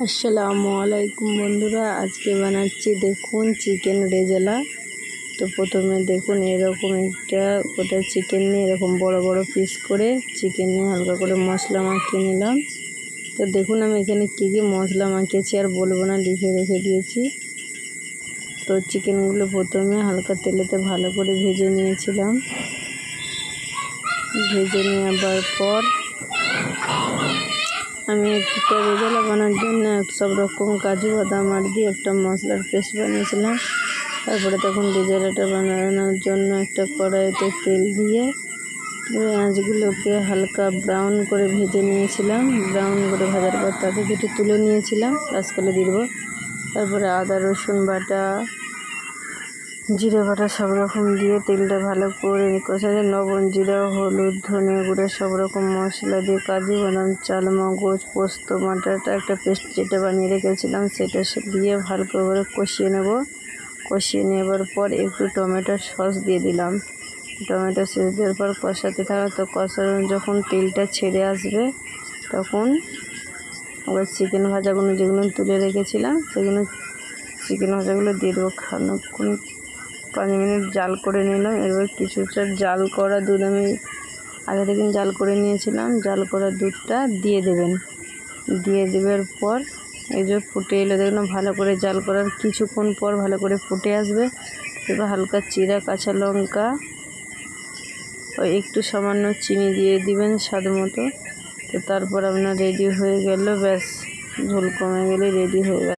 আসসালামু আলাইকুম বন্ধুরা, আজকে বানাচ্ছি দেখুন চিকেন রেজালা। তো প্রথমে দেখুন এরকম একটা গোটা চিকেন নিয়ে এরকম বড় বড় পিস করে চিকেন নিয়ে হালকা করে মশলা মাখিয়ে নিলাম। তো দেখুন আমি এখানে কী কী মশলা মাখিয়েছি আর বলবো না, লিখে রেখে দিয়েছি। তো চিকেনগুলো প্রথমে হালকা তেলেতে ভালো করে ভেজে নিয়েছিলাম। ভেজে নেওয়ার পর আমি একটা রেজালা বানানোর জন্য সব রকম কাজু বাদাম আর দিয়ে একটা মশলার পেস্ট বানিয়েছিলাম। তারপরে তখন রেজালাটা বানানোর জন্য একটা কড়াইতে তেল দিয়ে পেঁয়াজগুলোকে হালকা ব্রাউন করে ভেজে নিয়েছিলাম। ব্রাউন করে ভাজার পর তাতে দুটো তুলে নিয়েছিলাম, লাস্টকালে দিয়ে দেবো। তারপরে আদা রসুন বাটা, জিরে বাটা সব রকম দিয়ে তেলটা ভালো করে কষাতে লবণ, জিরা, হলুদ, ধনে গুঁড়ো সব রকম মশলা দিয়ে কাজু বাদাম, চালমগজ, পোস্ত বাটাটা একটা পেস্ট যেটা বানিয়ে রেখেছিলাম সেটা দিয়ে ভালো করে কষিয়ে নেব। কষিয়ে নেবার পর একটু টমেটো সস দিয়ে দিলাম। টমেটো সস দেওয়ার পর কষাতে থাকা, তো কষানো যখন তেলটা ছেড়ে আসবে তখন আবার চিকেন ভাজাগুলো যেগুলো তুলে রেখেছিলাম সেগুলো চিকেন ভাজাগুলো দিয়ে দেবো। খানিকক্ষণ 5 মিনিট জাল করে নিলাম। এবার কিছুটা জাল করা দুধ আমি আগে থেকে জাল করে নিয়েছিলাম, জাল করা দুধটা দিয়ে দেবেন। দিয়ে দেওয়ার পর এই যে ফুটে এলে দেখলাম ভালো করে জাল করার কিছুক্ষণ পর ভালো করে ফুটে আসবে। এবার হালকা চিরা, কাঁচা লঙ্কা ও একটু সামান্য চিনি দিয়ে দিবেন স্বাদ মতো। তো তারপর আপনার রেডি হয়ে গেল, ব্যাস ঝোল কমে গেলে রেডি হয়ে গেল।